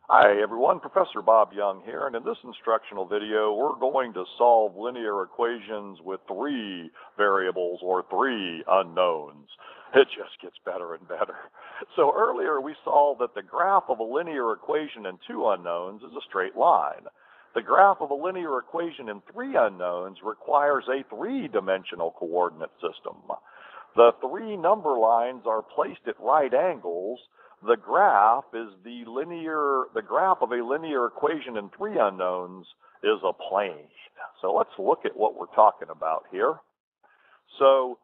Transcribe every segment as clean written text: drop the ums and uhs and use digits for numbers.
Hi everyone, Professor Bob Young here, and in this instructional video we're going to solve linear equations with three variables or three unknowns. It just gets better and better. So earlier we saw that the graph of a linear equation in two unknowns is a straight line. The graph of a linear equation in three unknowns requires a three-dimensional coordinate system. The three number lines are placed at right angles. The graph of a linear equation in three unknowns is a plane. So let's look at what we're talking about here. So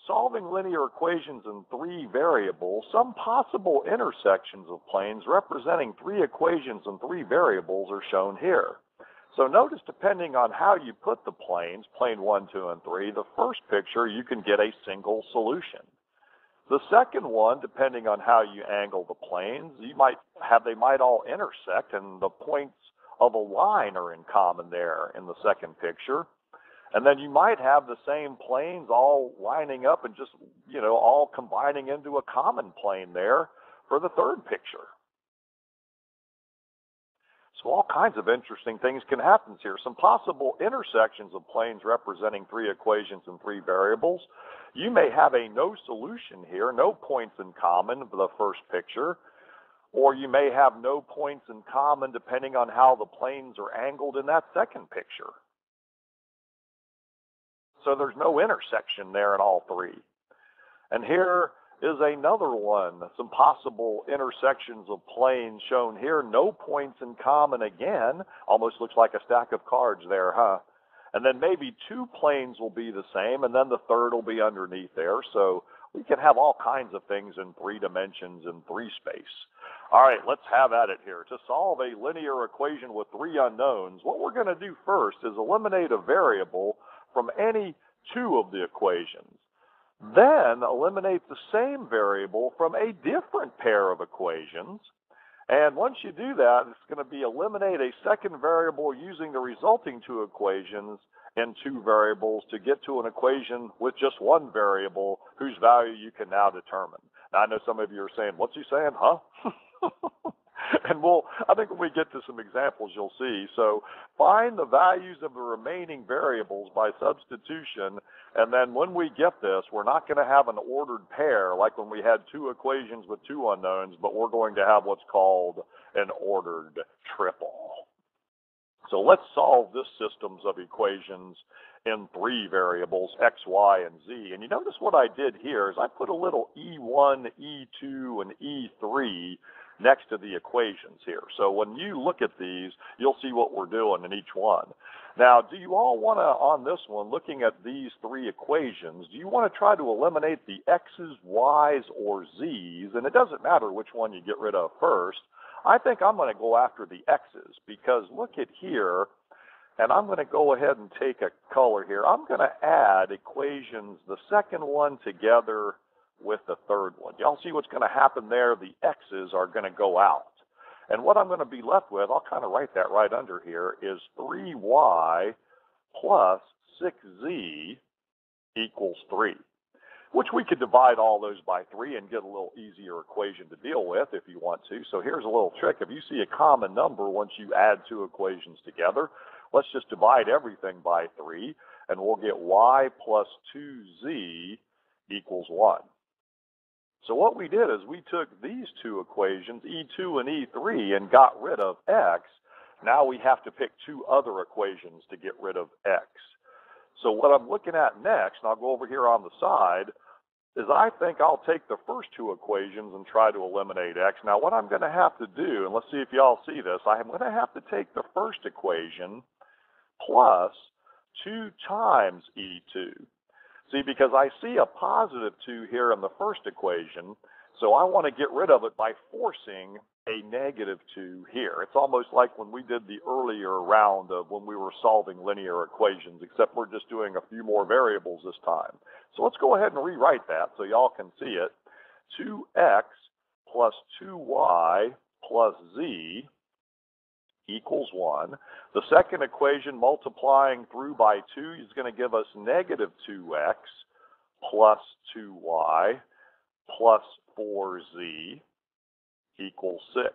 solving linear equations in three variables, some possible intersections of planes representing three equations and three variables are shown here. So notice, depending on how you put the planes, plane 1, 2, and 3, the first picture you can get a single solution. The second one, depending on how you angle the planes, they might all intersect, and the points of a line are in common there in the second picture. And then you might have the same planes all lining up and just, all combining into a common plane there for the third picture. So all kinds of interesting things can happen here. Some possible intersections of planes representing three equations and three variables. You may have a no solution here, no points in common for the first picture, or you may have no points in common depending on how the planes are angled in that second picture. So there's no intersection there in all three. And here is another one, some possible intersections of planes shown here. No points in common again. Almost looks like a stack of cards there, huh? And then maybe two planes will be the same, and then the third will be underneath there. So we can have all kinds of things in three dimensions in three space. All right, let's have at it here. To solve a linear equation with three unknowns, what we're going to do first is eliminate a variable from any two of the equations. Then eliminate the same variable from a different pair of equations. And once you do that, it's going to be eliminate a second variable using the resulting two equations in two variables to get to an equation with just one variable whose value you can now determine. Now, I know some of you are saying, what's he saying, huh? And I think when we get to some examples, you'll see. So find the values of the remaining variables by substitution. And then when we get this, we're not going to have an ordered pair like when we had two equations with two unknowns, but we're going to have what's called an ordered triple. So let's solve this systems of equations in three variables, x, y, and z. And you notice what I did here is I put a little E1, E2, and E3 next to the equations here. So when you look at these, you'll see what we're doing in each one. Now, do you all want to, on this one, looking at these three equations, do you want to try to eliminate the x's, y's, or z's? And it doesn't matter which one you get rid of first. I think I'm going to go after the x's because look at here, and I'm going to go ahead and take a color here. I'm going to add equations, the second one together with the third one. Y'all see what's going to happen there? The x's are going to go out. And what I'm going to be left with, I'll kind of write that right under here, is 3y plus 6z equals 3, which we could divide all those by 3 and get a little easier equation to deal with if you want to. So here's a little trick. If you see a common number once you add two equations together, let's just divide everything by 3, and we'll get y plus 2z equals 1. So what we did is we took these two equations, E2 and E3, and got rid of x. Now we have to pick two other equations to get rid of x. So what I'm looking at next, and I'll go over here on the side, is I think I'll take the first two equations and try to eliminate x. Now what I'm going to have to do, and let's see if y'all see this, I'm going to have to take the first equation plus 2 times E2. See, because I see a positive 2 here in the first equation, so I want to get rid of it by forcing a negative 2 here. It's almost like when we did the earlier round of when we were solving linear equations, except we're just doing a few more variables this time. So let's go ahead and rewrite that so y'all can see it. 2x plus 2y plus z equals 1. The second equation multiplying through by 2 is going to give us negative 2x plus 2y plus 4z equals 6.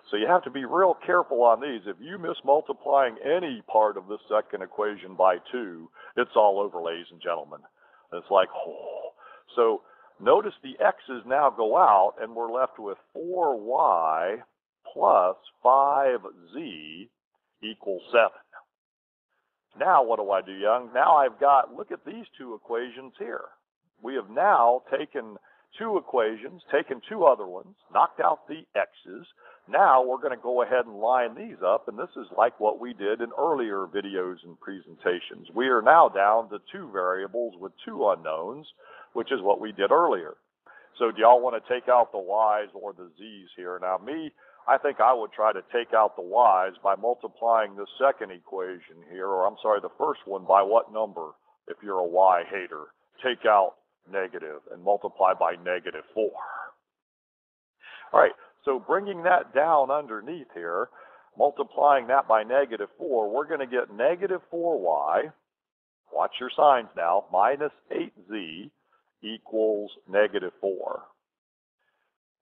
So you have to be real careful on these. If you miss multiplying any part of this second equation by 2, it's all over, ladies and gentlemen. It's like, oh. So notice the x's now go out, and we're left with 4y plus 5z equals 7. Now what do I do, Young? Now I've got, look at these two equations here. We have now taken two equations, taken two other ones, knocked out the x's. Now we're going to go ahead and line these up, and this is like what we did in earlier videos and presentations. We are now down to two variables with two unknowns, which is what we did earlier. So do y'all want to take out the y's or the z's here? Now I think I would try to take out the y's by multiplying the second equation here, or I'm sorry, the first one, by what number if you're a y hater? Take out negative and multiply by -4. All right, so bringing that down underneath here, multiplying that by -4, we're going to get -4y, watch your signs now, minus 8z equals -4.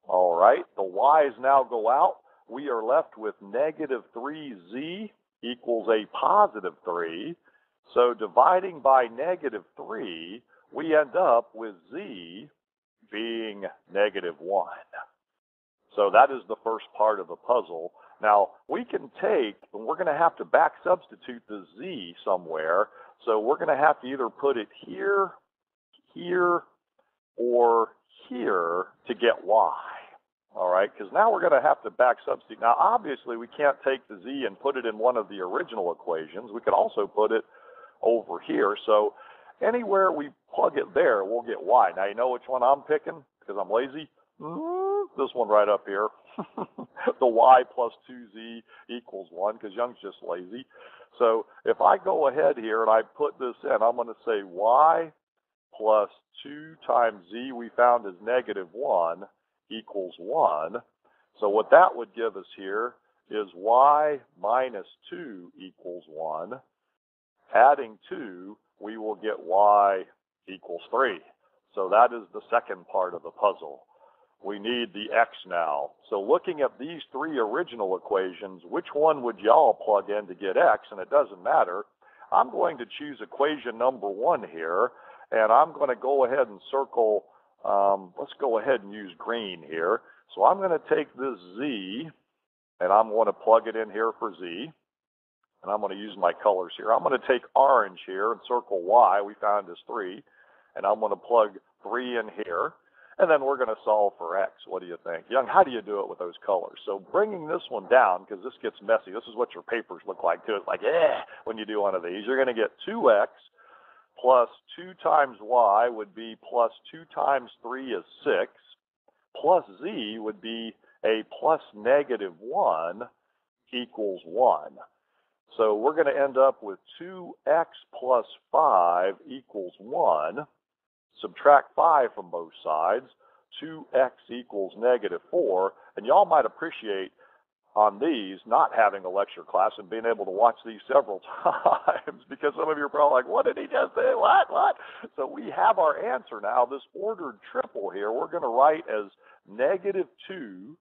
All right, the y's now go out. We are left with -3z equals a positive 3. So dividing by -3, we end up with z being -1. So that is the first part of the puzzle. Now, we can take, and we're going to have to back substitute the z somewhere. So we're going to have to either put it here, here, or here to get y. All right, because now we're going to have to back substitute. Now, obviously, we can't take the z and put it in one of the original equations. We could also put it over here. So anywhere we plug it there, we'll get y. Now, you know which one I'm picking because I'm lazy? This one right up here. The y plus 2z equals 1 because Young's just lazy. So if I go ahead here and I put this in, I'm going to say y plus 2 times z we found is -1 equals 1. So what that would give us here is y minus 2 equals 1. Adding 2, we will get y equals 3. So that is the second part of the puzzle. We need the x now. So looking at these three original equations, which one would y'all plug in to get x? And it doesn't matter. I'm going to choose equation number 1 here, and I'm going to go ahead and circle, let's go ahead and use green here. So I'm going to take this z, and I'm going to plug it in here for z. And I'm going to use my colors here. I'm going to take orange here and circle y, we found is 3. And I'm going to plug 3 in here. And then we're going to solve for x. What do you think? Young, how do you do it with those colors? So bringing this one down, because this gets messy. This is what your papers look like too. It's like, when you do one of these. You're going to get 2x plus 2 times y would be plus 2 times 3 is 6. Plus z would be a plus -1 equals 1. So we're going to end up with 2x plus 5 equals 1. Subtract 5 from both sides. 2x equals -4. And y'all might appreciate on these not having a lecture class and being able to watch these several times because some of you are probably like, what did he just say? What? So we have our answer now. This ordered triple here, we're going to write as -2,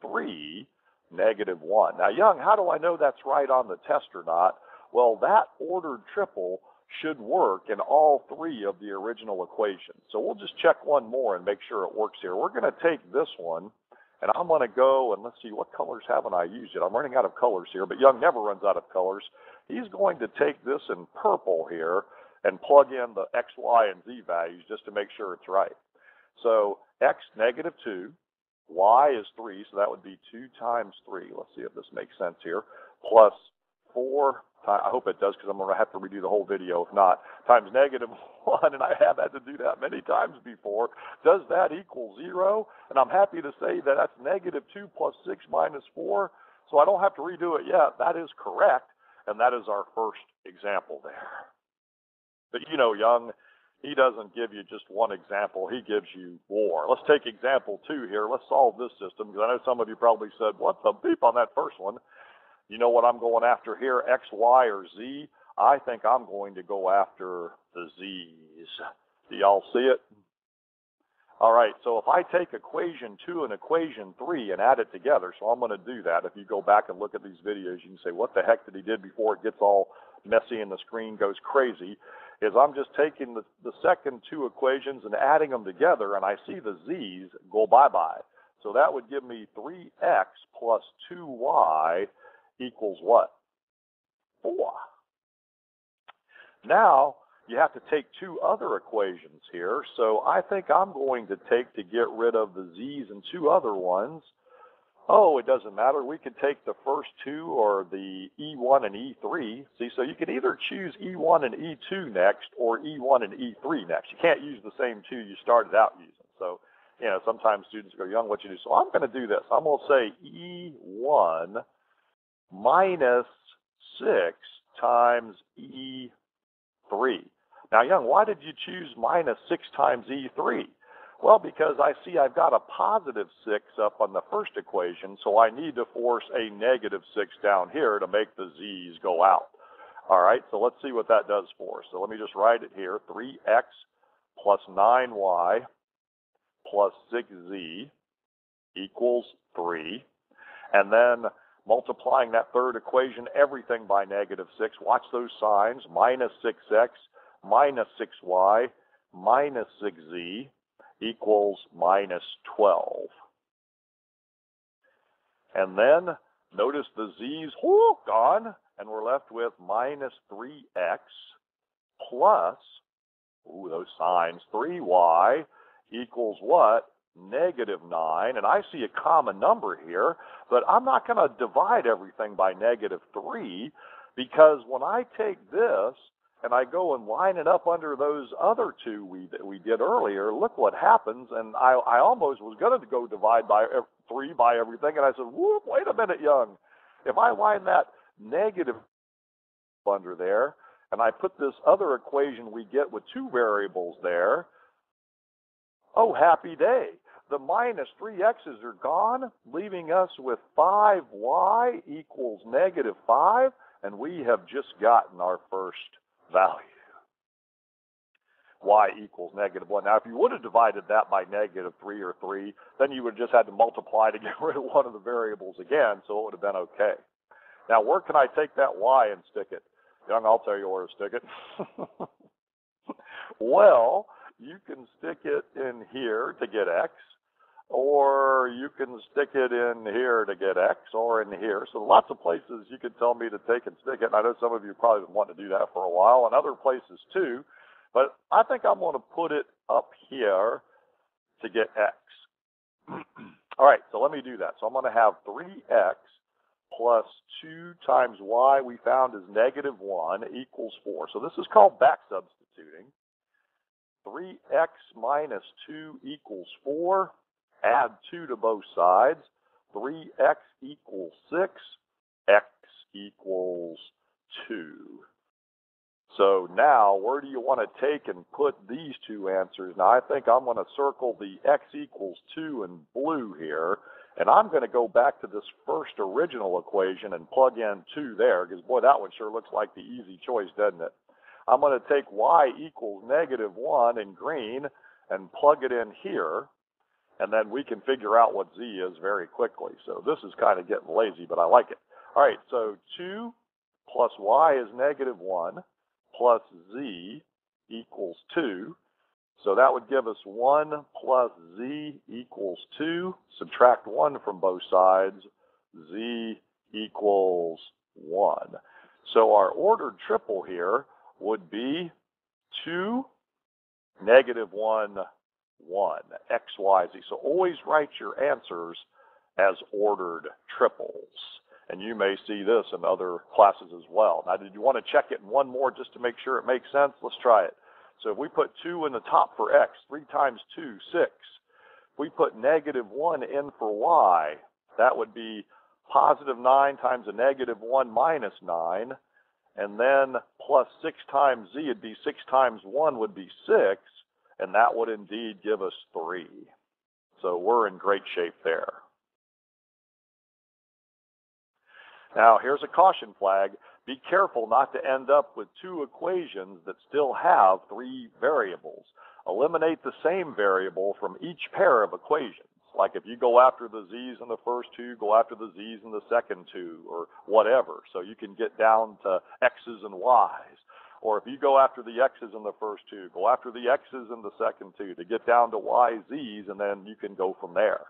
3, -1. Now, Young, how do I know that's right on the test or not? Well, that ordered triple should work in all three of the original equations. So we'll just check one more and make sure it works here. We're going to take this one, and I'm going to go, and let's see, what colors haven't I used yet? I'm running out of colors here, but Young never runs out of colors. He's going to take this in purple here and plug in the x, y, and z values just to make sure it's right. So x, -2. Y is 3, so that would be 2 times 3. Let's see if this makes sense here. Plus 4, I hope it does because I'm going to have to redo the whole video. If not, times -1, and I have had to do that many times before. Does that equal 0? And I'm happy to say that that's -2 plus 6 minus 4, so I don't have to redo it yet. That is correct, and that is our first example there. But you know, Young, he doesn't give you just one example. He gives you more. Let's take example 2 here. Let's solve this system because I know some of you probably said, what the beep on that first one? You know what I'm going after here, x, y, or z? I think I'm going to go after the z's. Do y'all see it? All right, so if I take equation 2 and equation 3 and add it together, so I'm going to do that. If you go back and look at these videos, you can say, what the heck did he do before it gets all messy and the screen goes crazy, is I'm just taking the second 2 equations and adding them together, and I see the z's go bye-bye. So that would give me 3x plus 2y equals what? 4. Now, you have to take 2 other equations here, so I think I'm going to get rid of the z's and 2 other ones. Oh, it doesn't matter. We could take the first 2 or the E1 and E3. See, so you could either choose E1 and E2 next or E1 and E3 next. You can't use the same 2 you started out using. So, sometimes students go, Young, what you do? So I'm going to do this. I'm going to say E1 minus 6 times E3. Now, Young, why did you choose minus 6 times E3? Well, because I see I've got a positive 6 up on the first equation, so I need to force a negative 6 down here to make the z's go out. All right, so let's see what that does for us. So let me just write it here. 3x plus 9y plus 6z equals 3. And then multiplying that third equation, everything by negative 6. Watch those signs. Minus 6x minus 6y minus 6z equals minus 12. And then notice the z's gone, and we're left with minus 3x plus, those signs, 3y equals what? Negative 9. And I see a common number here, but I'm not going to divide everything by negative 3, because when I take this and I go and line it up under those other 2 we did earlier, look what happens. And I almost was going to go divide by 3 by everything, and I said, whoop, wait a minute, Young. If I line that negative under there, and I put this other equation we get with 2 variables there, oh, happy day. The minus 3x's are gone, leaving us with 5y equals negative 5, and we have just gotten our first value. Y equals negative 1. Now, if you would have divided that by negative 3 or 3, then you would have just had to multiply to get rid of one of the variables again, so it would have been okay. Now, where can I take that y and stick it? Young, I'll tell you where to stick it. Well, you can stick it in here to get x, or you can stick it in here to get x, or in here. So lots of places you could tell me to take and stick it. And I know some of you probably been wanting to do that for a while, and other places too. But I think I'm going to put it up here to get x. All right, so let me do that. So I'm going to have 3x plus 2 times y we found is negative 1 equals 4. So this is called back substituting. 3x minus 2 equals 4. Add 2 to both sides. 3x equals 6. X equals 2. So now, where do you want to take and put these 2 answers? Now, I think I'm going to circle the x equals 2 in blue here, and I'm going to go back to this first original equation and plug in 2 there, because, boy, that one sure looks like the easy choice, doesn't it? I'm going to take y equals negative 1 in green and plug it in here, and then we can figure out what z is very quickly. So this is kind of getting lazy, but I like it. All right, so 2 plus y is negative 1 plus z equals 2. So that would give us 1 plus z equals 2. Subtract 1 from both sides. Z equals 1. So our ordered triple here would be 2, negative 1, 1, x, y, z. So always write your answers as ordered triples. And you may see this in other classes as well. Now, did you want to check it in one more just to make sure it makes sense? Let's try it. So if we put 2 in the top for x, 3 times 2, 6. If we put negative 1 in for y, that would be positive 9 times a negative 1 minus 9. And then plus 6 times z would be 6 times 1 would be 6. And that would indeed give us 3. So we're in great shape there. Now, here's a caution flag. Be careful not to end up with 2 equations that still have 3 variables. eliminate the same variable from each pair of equations. Like if you go after the z's in the first two, go after the z's in the second two, or whatever. So you can get down to x's and y's. Or if you go after the x's in the first two, go after the x's in the second two to get down to y, z's, and then you can go from there.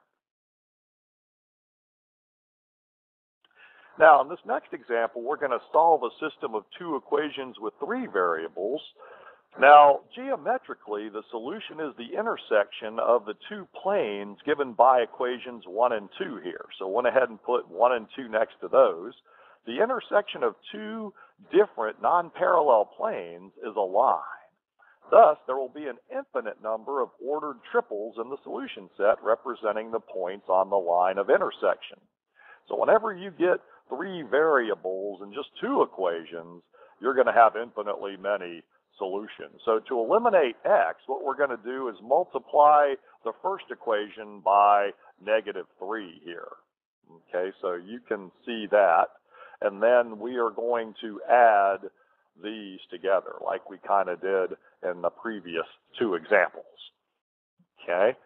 Now, in this next example, we're going to solve a system of two equations with three variables. Now, geometrically, the solution is the intersection of the two planes given by equations 1 and 2 here. So I went ahead and put 1 and 2 next to those. The intersection of two different non-parallel planes is a line. Thus, there will be an infinite number of ordered triples in the solution set representing the points on the line of intersection. So whenever you get three variables and just two equations, you're going to have infinitely many solutions. So to eliminate x, what we're going to do is multiply the first equation by -3 here. Okay, so you can see that. And then we are going to add these together like we kind of did in the previous two examples. Okay.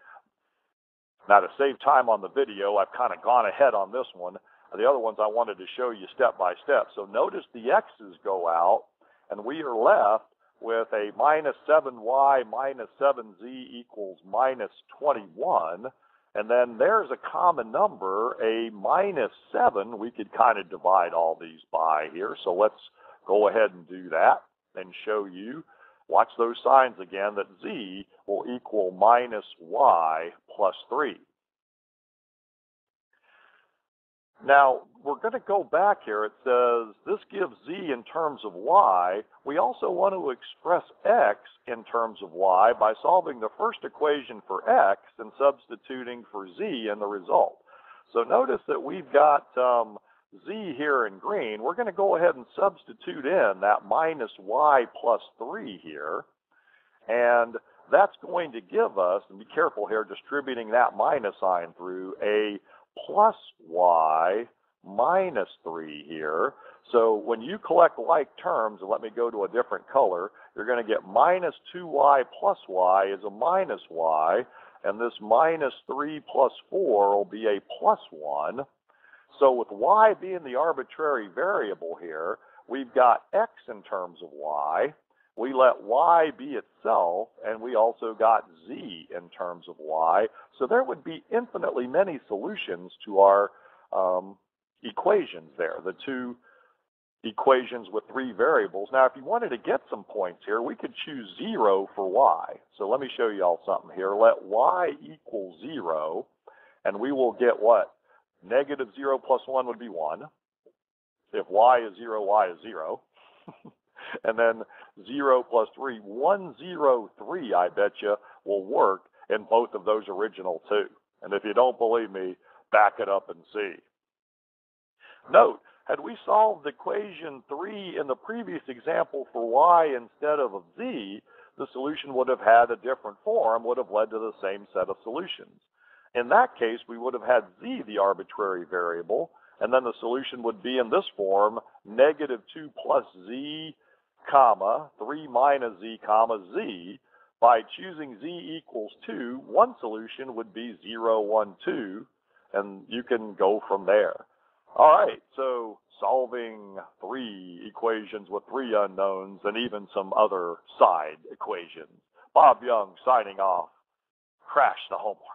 Now to save time on the video, I've kind of gone ahead on this one. The other ones I wanted to show you step by step. So notice the x's go out, and we are left with a -7y minus 7z equals -21. And then there's a common number, a -7. We could kind of divide all these by here. So let's go ahead and do that and show you. Watch those signs again, that z will equal -y plus 3. Now, we're going to go back here. It says this gives z in terms of y. We also want to express x in terms of y by solving the first equation for x and substituting for z in the result. So notice that we've got z here in green. We're going to go ahead and substitute in that -y plus 3 here. And that's going to give us, and be careful here, distributing that minus sign through, a plus y minus 3 here. So when you collect like terms, and let me go to a different color, you're going to get -2y plus y is a minus y, and this -3 plus 4 will be a plus 1. So with y being the arbitrary variable here, we've got x in terms of y. We let y be itself, and we also got z in terms of y. So there would be infinitely many solutions to our equations there, the two equations with three variables. Now, if you wanted to get some points here, we could choose 0 for y. So let me show you all something here. Let y equal 0, and we will get what? -0 plus 1 would be 1. If y is 0, y is 0. And then 0 plus 3, 103, I bet you, will work in both of those original two. And if you don't believe me, back it up and see. Note, had we solved equation 3 in the previous example for y instead of z, the solution would have had a different form, would have led to the same set of solutions. In that case, we would have had z, the arbitrary variable, and then the solution would be in this form, -2 plus z, comma, 3 minus z, comma, z. By choosing z equals 2, one solution would be 0, 1, 2, and you can go from there. All right, so solving three equations with three unknowns and even some other side equations. Bob Young signing off. Crash the homework.